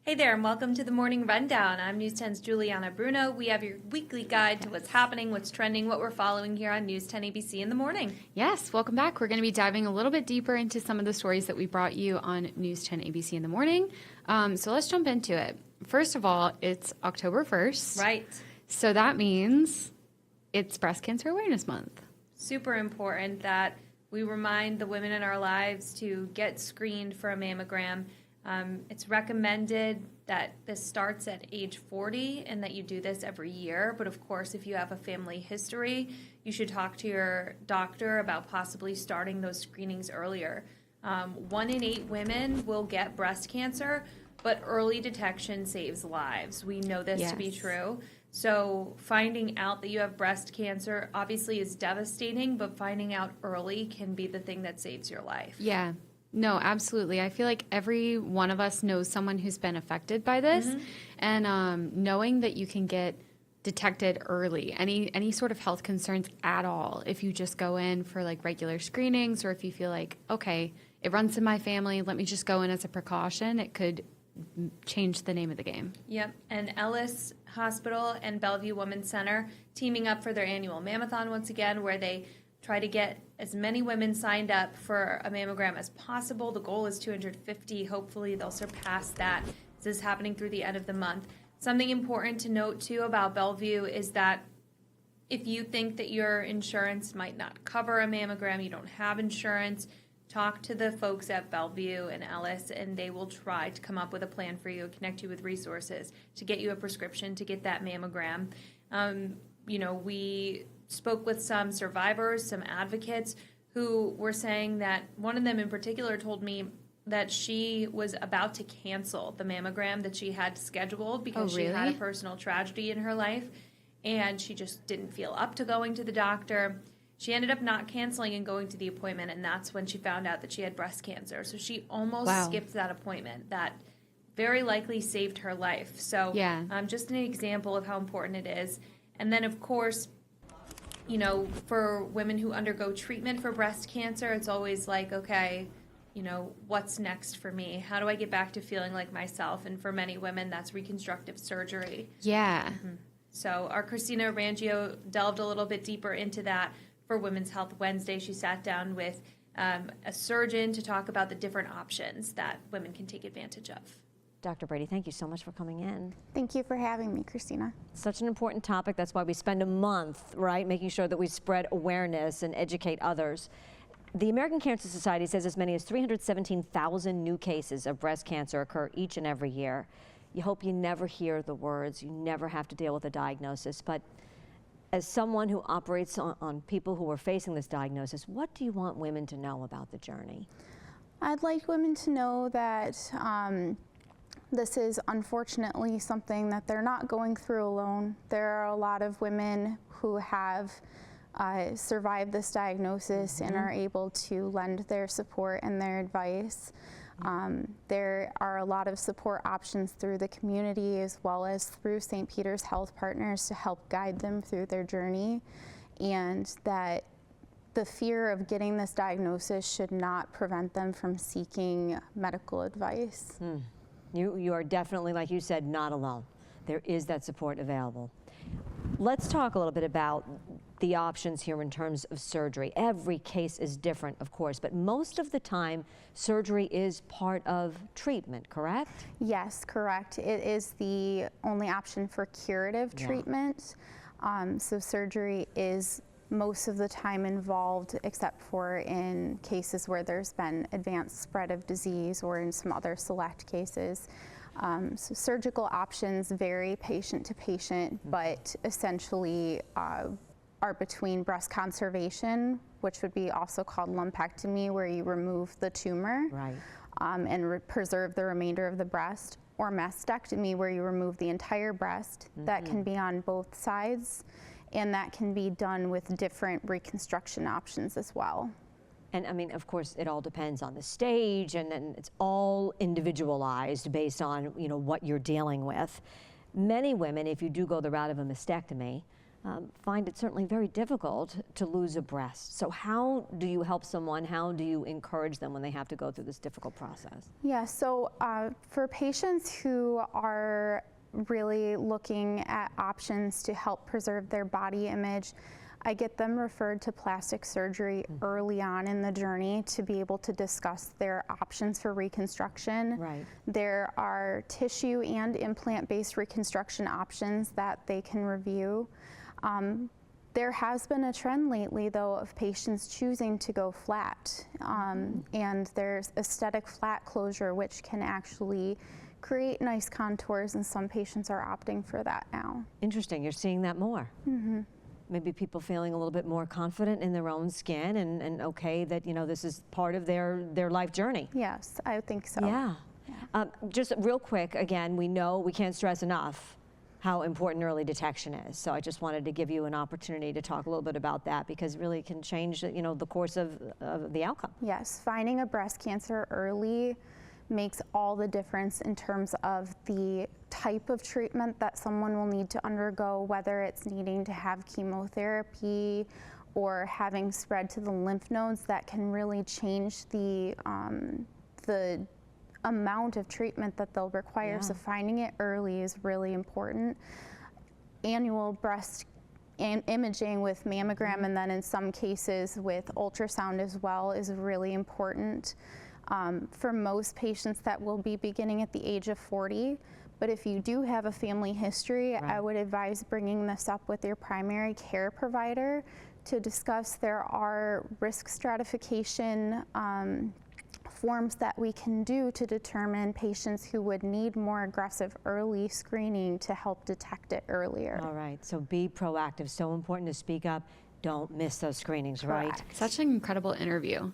Hey there, and welcome to the Morning Rundown. I'm News 10's Juliana Bruno. We have your weekly guide to what's happening, what's trending, what we're following here on News 10 ABC in the morning. Yes, welcome back. We're going to be diving a little bit deeper into some of the stories that we brought you on News 10 ABC in the morning. So let's jump into it. First of all, it's October 1st. Right. So that means it's Breast Cancer Awareness Month. Super important that we remind the women in our lives to get screened for a mammogram. It's recommended that this starts at age 40 and that you do this every year. But of course, if you have a family history, you should talk to your doctor about possibly starting those screenings earlier. 1 in 8 women will get breast cancer, but early detection saves lives. We know this to be true. So finding out that you have breast cancer obviously is devastating, but finding out early can be the thing that saves your life. Yeah. No, absolutely. I feel like every one of us knows someone who's been affected by this. And knowing that you can get detected early, any sort of health concerns at all, if you just go in for like regular screenings, or if you feel like, okay, it runs in my family, let me just go in as a precaution, it could change the name of the game. Yep, and Ellis Hospital and Bellevue Women's Center teaming up for their annual Mammothon once again, where they try to get as many women signed up for a mammogram as possible. The goal is 250. Hopefully they'll surpass that. This is happening through the end of the month. Something important to note too about Bellevue is that if you think that your insurance might not cover a mammogram, you don't have insurance, talk to the folks at Bellevue and Ellis, and they will try to come up with a plan for you, connect you with resources to get you a prescription to get that mammogram. We spoke with some survivors, some advocates who were saying that one of them in particular told me that she was about to cancel the mammogram that she had scheduled because she had a personal tragedy in her life, and she just didn't feel up to going to the doctor. She ended up not canceling and going to the appointment, and that's when she found out that she had breast cancer. So she almost skipped that appointment. That very likely saved her life. So just an example of how important it is. And then, of course, for women who undergo treatment for breast cancer, it's always like, okay, what's next for me? How do I get back to feeling like myself? And for many women, that's reconstructive surgery. Yeah. So our Christina Rangio delved a little bit deeper into that for Women's Health Wednesday. She sat down with a surgeon to talk about the different options that women can take advantage of. Dr. Brady, thank you so much for coming in. Thank you for having me, Christina. Such an important topic. That's why we spend a month, right, making sure that we spread awareness and educate others. The American Cancer Society says as many as 317,000 new cases of breast cancer occur each and every year. You hope you never hear the words, you never have to deal with a diagnosis, but as someone who operates on people who are facing this diagnosis, what do you want women to know about the journey? I'd like women to know that this is unfortunately something that they're not going through alone. There are a lot of women who have survived this diagnosis and are able to lend their support and their advice. There are a lot of support options through the community as well as through St. Peter's Health Partners to help guide them through their journey, and that the fear of getting this diagnosis should not prevent them from seeking medical advice. You are definitely, like you said, not alone. There is that support available. Let's talk a little bit about the options here in terms of surgery. Every case is different, of course, but most of the time, surgery is part of treatment, correct? Yes, correct. It is the only option for curative treatment. So surgery is most of the time involved, except for in cases where there's been advanced spread of disease or in some other select cases. So surgical options vary patient to patient, but essentially are between breast conservation, which would be also called lumpectomy, where you remove the tumor and preserve the remainder of the breast, or mastectomy, where you remove the entire breast. That can be on both sides, and that can be done with different reconstruction options as well. And I mean, of course, it all depends on the stage, and it's all individualized based on, what you're dealing with. Many women, if you do go the route of a mastectomy, find it certainly very difficult to lose a breast. So how do you help someone? How do you encourage them when they have to go through this difficult process? Yeah, so for patients who are really looking at options to help preserve their body image, I get them referred to plastic surgery early on in the journey to be able to discuss their options for reconstruction. Right. There are tissue and implant-based reconstruction options that they can review. There has been a trend lately, though, of patients choosing to go flat. And there's aesthetic flat closure, which can actually create nice contours, and some patients are opting for that now. Interesting. You're seeing that more. Maybe people feeling a little bit more confident in their own skin and okay that, you know, this is part of their life journey. Yes, I think so. Yeah. Just real quick, again, we know we can't stress enough how important early detection is. So I just wanted to give you an opportunity to talk a little bit about that, because it really can change, you know, the course of the outcome. Yes, finding a breast cancer early makes all the difference in terms of the type of treatment that someone will need to undergo, whether it's needing to have chemotherapy or having spread to the lymph nodes. That can really change the amount of treatment that they'll require. Yeah. So finding it early is really important. Annual breast imaging with mammogram, and then in some cases with ultrasound as well, is really important. For most patients, that will be beginning at the age of 40. But if you do have a family history, Right. I would advise bringing this up with your primary care provider to discuss. There are risk stratification forms that we can do to determine patients who would need more aggressive early screening to help detect it earlier. All right, so be proactive. So important to speak up. Don't miss those screenings, right? Correct. Such an incredible interview.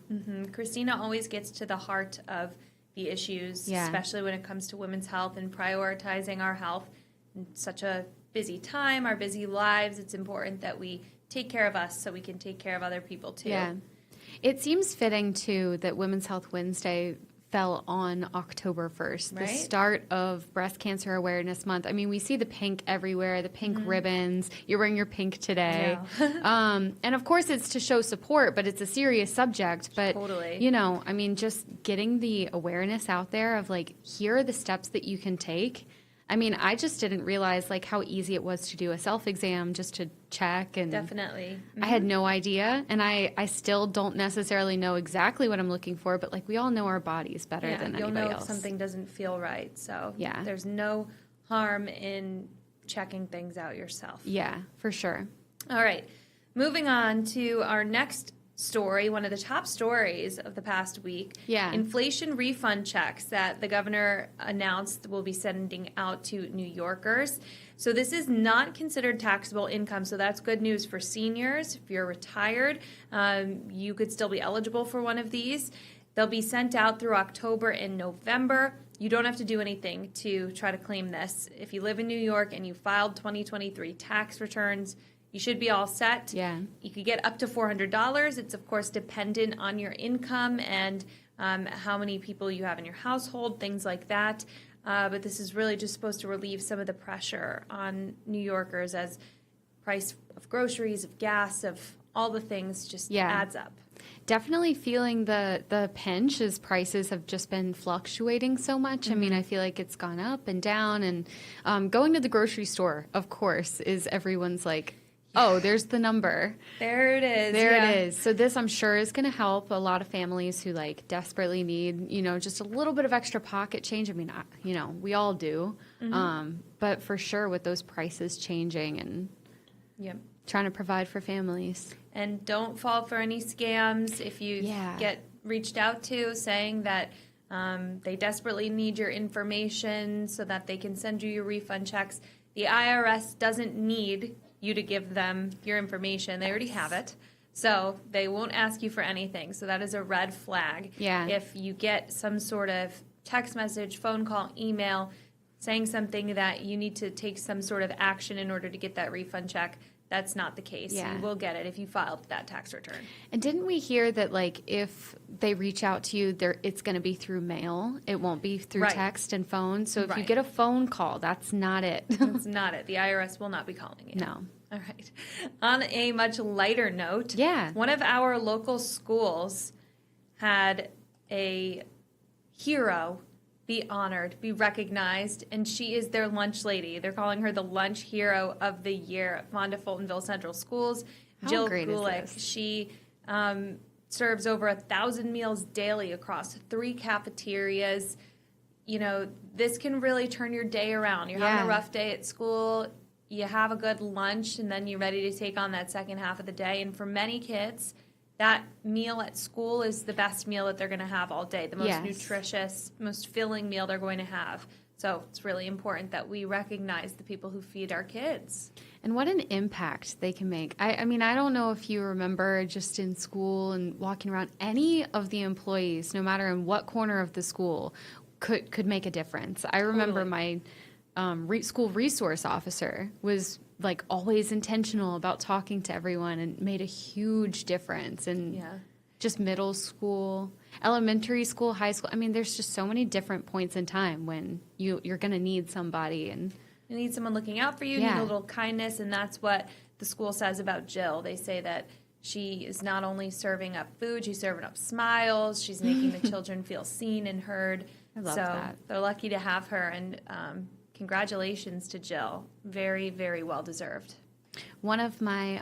Christina always gets to the heart of the issues, Yeah. especially when it comes to women's health and prioritizing our health. In such a busy time, our busy lives, it's important that we take care of us so we can take care of other people too. Yeah. It seems fitting, too, that Women's Health Wednesday fell on October 1st, Right. the start of Breast Cancer Awareness Month. I mean, we see the pink everywhere, the pink ribbons. You're wearing your pink today. And, of course, it's to show support, but it's a serious subject. But, Totally. you know, I mean, just getting the awareness out there of, like, here are the steps that you can take. I mean, I just didn't realize, like, how easy it was to do a self-exam just to check. And Definitely. I had no idea, and I still don't necessarily know exactly what I'm looking for, but, like, we all know our bodies better than You'll anybody know else. if something doesn't feel right. So Yeah. there's no harm in checking things out yourself. Yeah, for sure. All right. Moving on to our next story, one of the top stories of the past week. Yeah. Inflation refund checks that the governor announced will be sending out to New Yorkers. So this is not considered taxable income, so that's good news for seniors. If you're retired, you could still be eligible for one of these. They'll be sent out through October and November. You don't have to do anything to try to claim this. If you live in New York and you filed 2023 tax returns, you should be all set. Yeah. You could get up to $400. It's, of course, dependent on your income and how many people you have in your household, things like that. But this is really just supposed to relieve some of the pressure on New Yorkers as price of groceries, of gas, of all the things just adds up. Definitely feeling the pinch as prices have just been fluctuating so much. I mean, I feel like it's gone up and down. And going to the grocery store, of course, is everyone's like, oh, there's the number. There it is. There it is. So this, I'm sure, is going to help a lot of families who, like, desperately need, you know, just a little bit of extra pocket change. I mean, you know, we all do. But for sure with those prices changing and Yep. trying to provide for families. And don't fall for any scams if you get reached out to saying that they desperately need your information so that they can send you your refund checks. The IRS doesn't need you to give them your information. They already have it. So they won't ask you for anything. So that is a red flag. Yeah. If you get some sort of text message, phone call, email saying something that you need to take some sort of action in order to get that refund check, that's not the case. Yeah. You will get it if you filed that tax return. And didn't we hear that, like, if they reach out to you, it's going to be through mail? It won't be through Right. text and phone. So if you Right. get a phone call, that's not it. That's not it. The IRS will not be calling you. No. All right. On a much lighter note, Yeah. one of our local schools had a hero be honored, be recognized, and she is their lunch lady. They're calling her the Lunch Hero of the Year at Fonda Fultonville Central Schools. How Jill great is Gulick. this? She serves over 1,000 meals daily across 3 cafeterias. You know, this can really turn your day around. You're having a Yeah. rough day at school, you have a good lunch, and then you're ready to take on that second half of the day. And for many kids, that meal at school is the best meal that they're going to have all day, the most Yes. nutritious, most filling meal they're going to have. So it's really important that we recognize the people who feed our kids. And what an impact they can make. I mean, I don't know if you remember just in school and walking around, any of the employees, no matter in what corner of the school, could make a difference. I remember my school resource officer was like always intentional about talking to everyone and made a huge difference in just middle school, elementary school, high school. I mean, there's just so many different points in time when you're going to need somebody. And You need someone looking out for you, Yeah. need a little kindness, and that's what the school says about Jill. They say that she is not only serving up food, she's serving up smiles, she's making the children feel seen and heard. I love so that. they're lucky to have her, and congratulations to Jill. Very, very well deserved. one of my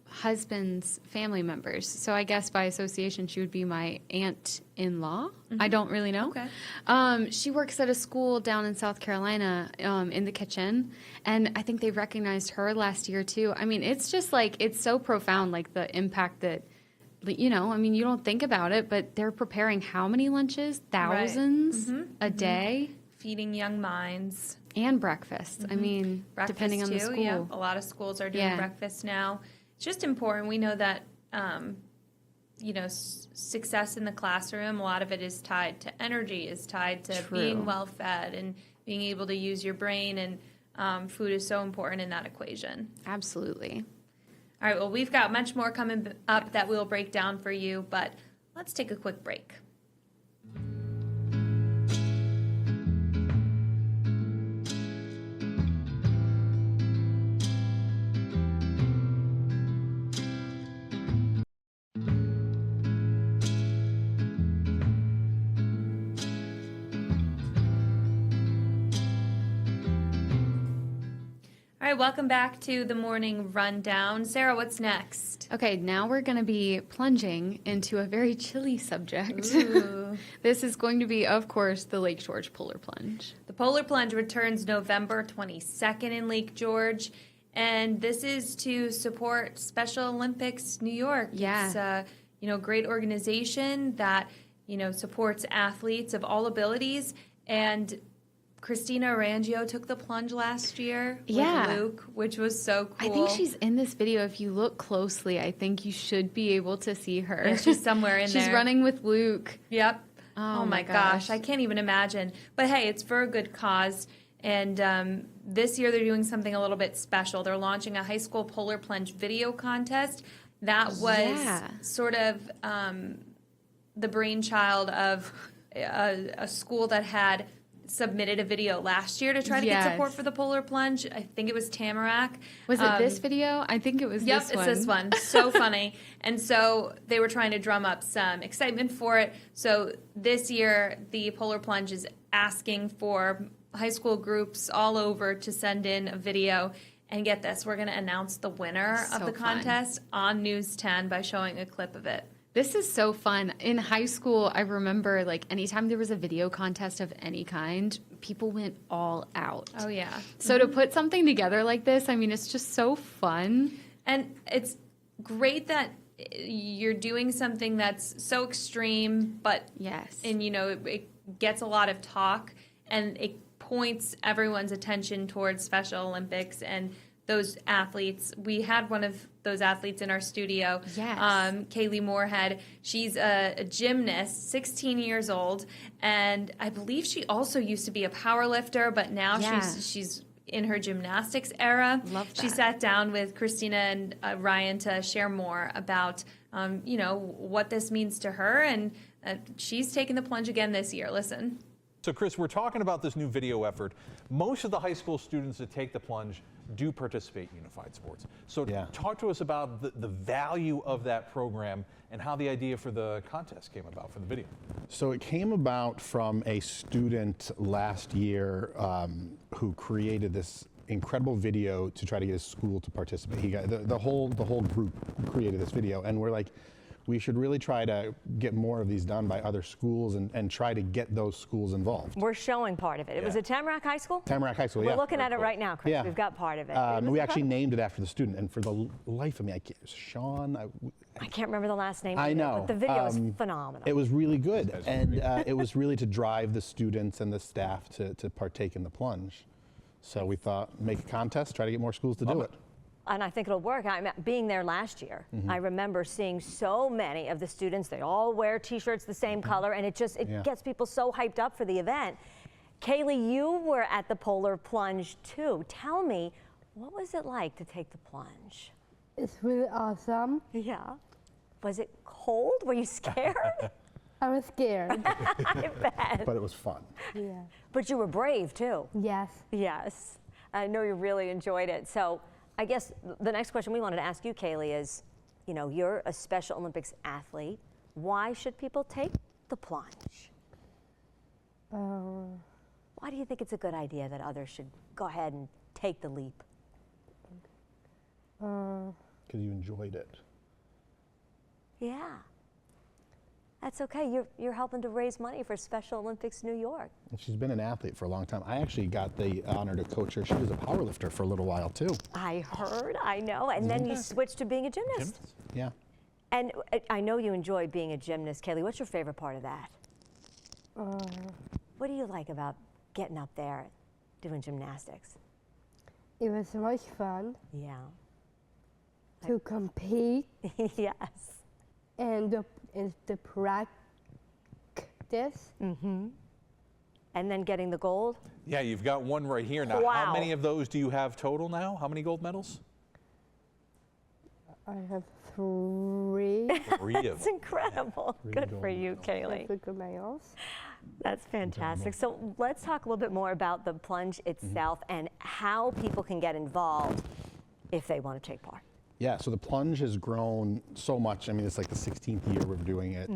husband's family members, so I guess by association she would be my aunt-in-law. I don't really know. Okay. She works at a school down in South Carolina in the kitchen, and I think they recognized her last year too. I mean, it's just like, it's so profound, like the impact that, you know, I mean, you don't think about it, but they're preparing how many lunches? Thousands a day? Feeding young minds. And breakfast. I mean, Breakfast depending on the too, school. Yeah. A lot of schools are doing Yeah. breakfast now. It's just important. We know that, you know, success in the classroom, a lot of it is tied to energy, is tied to True. being well fed and being able to use your brain. And food is so important in that equation. Absolutely. All right, well, we've got much more coming up that we'll break down for you, but let's take a quick break. All right, welcome back to the morning rundown. Sarah, what's next? Okay, now we're going to be plunging into a very chilly subject. Ooh. This is going to be, of course, the Lake George Polar Plunge. The Polar Plunge returns November 22nd in Lake George, and this is to support Special Olympics New York. Yeah. It's a great organization that supports athletes of all abilities, and Christina Arangio took the plunge last year with Luke, which was so cool. I think she's in this video. If you look closely, I think you should be able to see her. Yeah, she's somewhere in there. She's running with Luke. Yep. Oh my gosh. I can't even imagine. But hey, it's for a good cause. And this year they're doing something a little bit special. They're launching a high school polar plunge video contest that was sort of the brainchild of a school that had submitted a video last year to try to get support for the polar plunge. I think it was Tamarack. Was it this video? I think it was this one. Yep, it's this one. So funny. And so they were trying to drum up some excitement for it. So this year, the polar plunge is asking for high school groups all over to send in a video. And get this, we're going to announce the winner of the contest on News 10 by showing a clip of it. This is so fun. In high school, I remember like anytime there was a video contest of any kind, people went all out. Oh, yeah. So to put something together like this, I mean, it's just so fun. And it's great that you're doing something that's so extreme, but and it gets a lot of talk, and it points everyone's attention towards Special Olympics and those athletes. We had one of those athletes in our studio, Kaylee Moorhead. She's a gymnast, 16 years old, and I believe she also used to be a power lifter, but now she's in her gymnastics era. Love She that. sat down with Christina and Ryan to share more about, what this means to her, and she's taken the plunge again this year. Listen. So, Chris, we're talking about this new video effort. Most of the high school students that take the plunge do participate in unified sports. So talk to us about the value of that program and how the idea for the contest came about for the video. So it came about from a student last year who created this incredible video to try to get his school to participate. He got the whole group created this video, and we're like, we should really try to get more of these done by other schools and try to get those schools involved. We're showing part of it. It was at Tamarack High School? Tamarack High School, We're yeah. looking at it right now, Chris. Yeah. We've got part of it. We actually named it after the student, and for the life of me, Sean. I can't remember the last name. I know. But the video was phenomenal. It was really good, and it was really to drive the students and the staff to partake in the plunge. So we thought, make a contest, try to get more schools to do it. And I think it'll work. Being there last year, I remember seeing so many of the students. They all wear T-shirts the same color, and it gets people so hyped up for the event. Kaylee, you were at the Polar Plunge too. Tell me, what was it like to take the plunge? It's really awesome. Yeah. Was it cold? Were you scared? I was scared. I bet. But it was fun. Yeah. But you were brave too. Yes. Yes. I know you really enjoyed it. So I guess the next question we wanted to ask you, Kaylee, is, you're a Special Olympics athlete. Why should people take the plunge? Why do you think it's a good idea that others should go ahead and take the leap? Because you enjoyed it. Yeah. That's okay. You're helping to raise money for Special Olympics New York. And she's been an athlete for a long time. I actually got the honor to coach her. She was a powerlifter for a little while too. I heard, I know. And then you switched to being a gymnast. Yeah. And I know you enjoy being a gymnast, Kaylee. What's your favorite part of that? What do you like about getting up there doing gymnastics? It was much fun Yeah. to compete Yes. and the practice. And then getting the gold? Yeah, you've got one right here. Now, Wow. how many of those do you have total now? How many gold medals? I have 3 3 of It's them. incredible. Good for you, Kaylee. good medals. That's fantastic. So let's talk a little bit more about the plunge itself and how people can get involved if they want to take part. Yeah, so the plunge has grown so much. I mean, it's like the 16th year we're doing it.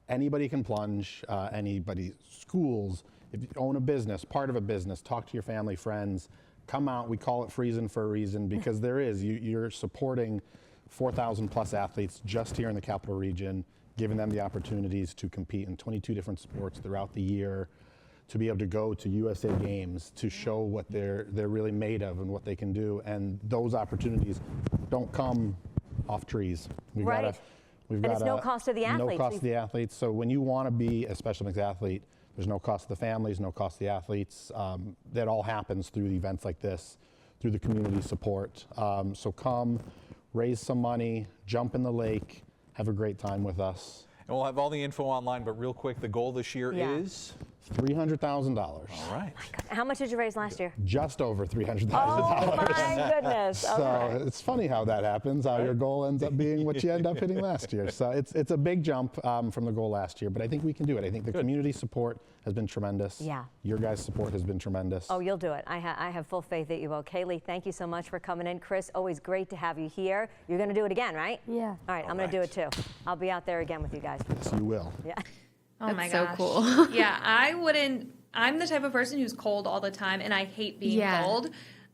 Anybody can plunge, anybody, schools, if you own a business, part of a business, talk to your family, friends, come out. We call it Freezing for a reason because there is, you're supporting 4,000 plus athletes just here in the capital region, giving them the opportunities to compete in 22 different sports throughout the year, to be able to go to USA Games, to show what they're really made of and what they can do. And those opportunities don't come off trees. Right. And it's no cost to the athletes. No cost to the athletes. So when you want to be a Special Olympics athlete, there's no cost to the families, no cost to the athletes. That all happens through the events like this, through the community support. So come, raise some money, jump in the lake, have a great time with us. And we'll have all the info online, but real quick, the goal this year is? $300,000. All right. How much did you raise last year? Just over $300,000. Oh my goodness. So Okay. it's funny how that happens, how your goal ends up being what you end up hitting last year. So it's a big jump from the goal last year, but I think we can do it. I think the community support has been tremendous. Yeah. Your guys' support has been tremendous. Oh, you'll do it. I have full faith that you will. Kaylee, thank you so much for coming in. Chris, always great to have you here. You're going to do it again, right? Yeah. All right, I'm going to do it too. I'll be out there again with you guys. Yes, you will. Yeah. Oh my That's gosh. so cool. Yeah, I wouldn't. I'm the type of person who's cold all the time, and I hate being Yeah. cold.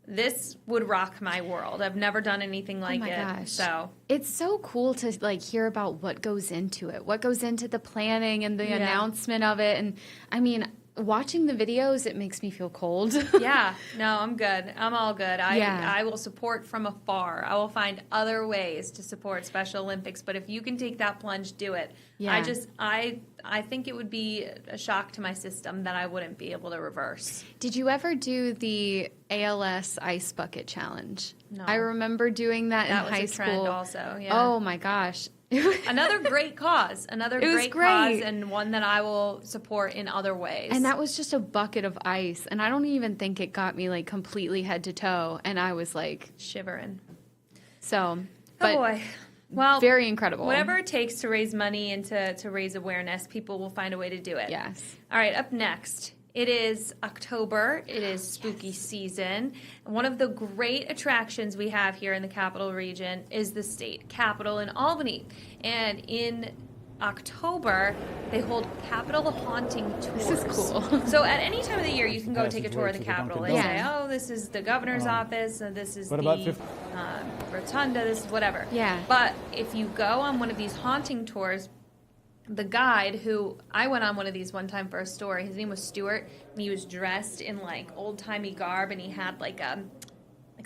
This would rock my world. I've never done anything like my it. gosh. So It's so cool to hear about what goes into it, what goes into the planning and the announcement of it. And I mean, watching the videos, it makes me feel cold. yeah, no, I'm good. I'm all good. Yeah. I will support from afar. I will find other ways to support Special Olympics. But if you can take that plunge, do it. Yeah. I think it would be a shock to my system that I wouldn't be able to reverse. Did you ever do the ALS ice bucket challenge? No. I remember doing that That in was high a trend school. also, yeah. Oh my gosh. Another great cause. Another It was great cause, great. and one that I will support in other ways. And that was just a bucket of ice. And I don't even think it got me like completely head to toe. And I was like, shivering. so. Oh But boy. Well, very incredible. Whatever it takes to raise money and to raise awareness, people will find a way to do it. Yes. All right, up next. It is October. It is spooky season. And one of the great attractions we have here in the Capital Region is the state capitol in Albany. And in October, they hold Capitol haunting tours. This is cool. So at any time of the year, you can go take a tour of the Capitol. They Dunkin' say, Donuts. oh, this is the governor's office, and this is What the about rotunda, this is whatever. Yeah. But if you go on one of these haunting tours, the guide who I went on one of these one time for a story, his name was Stuart, and he was dressed in like old timey garb, and he had like a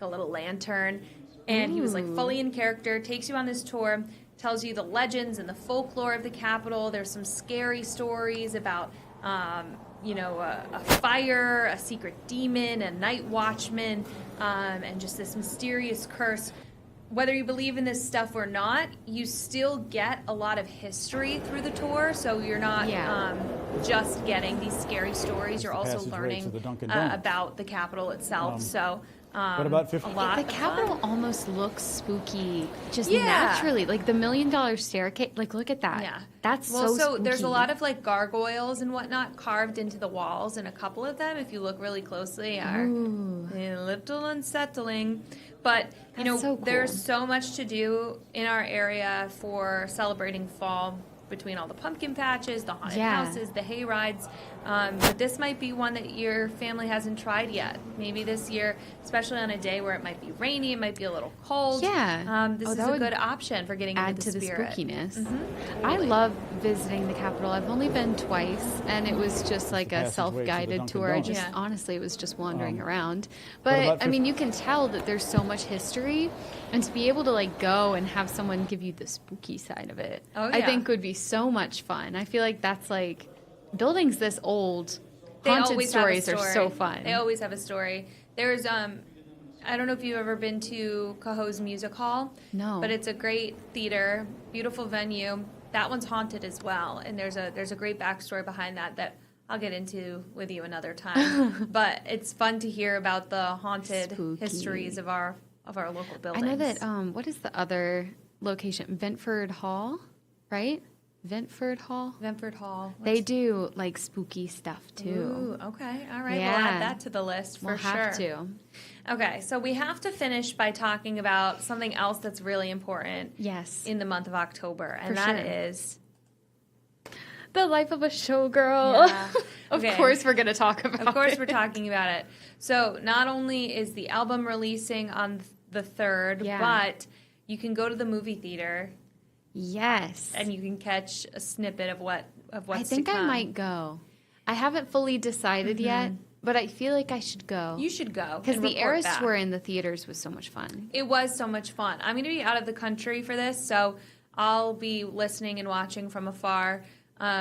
little lantern, and he was like fully in character. Takes you on this tour, tells you the legends and the folklore of the Capitol. There's some scary stories about a fire, a secret demon, a night watchman, and just this mysterious curse. Whether you believe in this stuff or not, you still get a lot of history through the tour. So you're not just getting these scary stories. You're also Passageway learning to the Dunkin' Donuts. about the Capitol itself. What about 50? a lot The of fun. Capitol almost looks spooky, just Yeah. naturally. Like the $1 Million staircase. Like, look at that. Yeah. That's Well, so spooky. there's a lot of like gargoyles and whatnot carved into the walls, and a couple of them, if you look really closely, are a little unsettling. But That's so cool. there's so much to do in our area for celebrating fall, between all the pumpkin patches, the haunted houses, the hay rides. But this might be one that your family hasn't tried yet. Maybe this year, especially on a day where it might be rainy, it might be a little cold. Yeah. This Oh, is that a would good option for getting add into to the the spirit. spookiness. Mm-hmm. I love visiting the Capitol. I've only been twice, and it was just like a passageway to the self-guided Dunkin' tour. Donuts. Just Yeah. honestly, it was just wandering around. what But about I mean, you can tell that there's so much history, and to be able to like go and have someone give you the spooky side of it, Oh, I yeah. think would be so much fun. I feel like that's like buildings this old. They Haunted always have a stories are story. so fun. They always have a story. There's I don't know if you've ever been to Cohoes Music Hall. No. But it's a great theater, beautiful venue. That one's haunted as well, and there's a great backstory behind that I'll get into with you another time. But it's fun to hear about the haunted Spooky. histories of our local buildings. I know that. What is the other location? Ventford Hall, right? Ventford Hall. Ventford Hall. They do like spooky stuff too. Ooh, okay. All right. We'll Yeah. add that to the list for We'll sure. have to. Okay, so we have to finish by talking about something else that's really important Yes. in the month of October, and For that sure. is The life of a showgirl. Yeah. Of Okay. course, we're going to talk about it. Of course, we're talking about it. So not only is the album releasing on the 3rd, Yeah. but you can go to the movie theater Yes. and you can catch a snippet of what's I think to come. I might go. I haven't fully decided yet, but I feel like I should go. You should go Because and the report Eras back. tour in the theaters was so much fun. It was so much fun. I'm going to be out of the country for this, so I'll be listening and watching from afar. But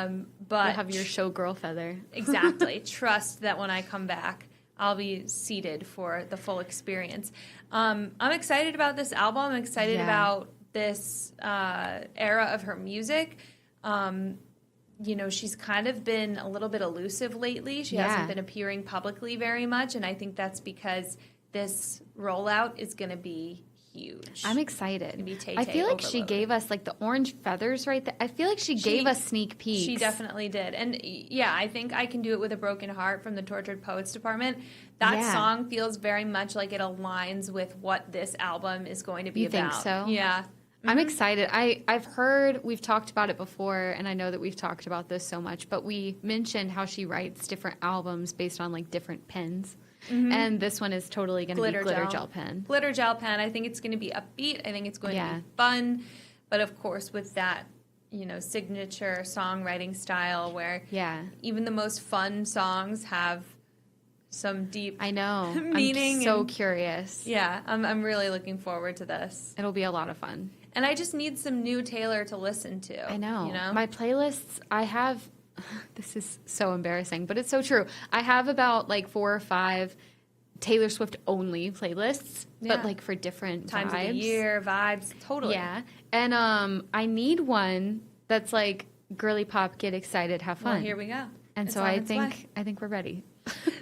You'll have your showgirl feather. Exactly. Trust that when I come back, I'll be seated for the full experience. I'm excited about this album. I'm excited Yeah. about this era of her music. She's kind of been a little bit elusive lately. She Yeah. hasn't been appearing publicly very much, and I think that's because this rollout is going to be huge. I'm excited. Gonna be Tay I Tay feel like she overload. gave us like the orange feathers right there. I feel like she gave us sneak peeks. She definitely did. And yeah, I think I Can Do It With a Broken Heart from the Tortured Poets Department. That Yeah. song feels very much like it aligns with what this album is going to be You about. think so? Yeah. I'm excited. I've heard, we've talked about it before, and I know that we've talked about this so much, but we mentioned how she writes different albums based on like different pens. And this one is totally going to be glitter gel pen. Glitter gel pen. I think it's going to be upbeat. I think it's going to Yeah. be fun. But of course, with that, signature songwriting style where Yeah. even the most fun songs have some deep I know. meaning I'm so and- curious. Yeah, I'm really looking forward to this. It'll be a lot of fun. And I just need some new Taylor to listen to. I know. You know? My playlists, I have, this is so embarrassing, but it's so true. I have about like 4 or 5 Taylor Swift only playlists, Yeah. but like for different Times vibes. of the year, vibes, totally. Yeah. And I need one that's like girly pop, get excited, have fun. Well, here we go. And It's so on I its way. think we're ready.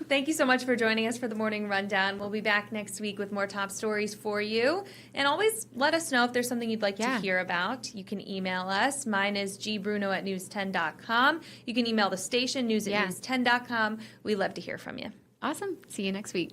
Thank you so much for joining us for the Morning Rundown. We'll be back next week with more top stories for you. And always let us know if there's something you'd like to hear about. You can email us. Mine is gbruno@news10.com. You can email the station, news@news10.com. We love to hear from you. Awesome. See you next week.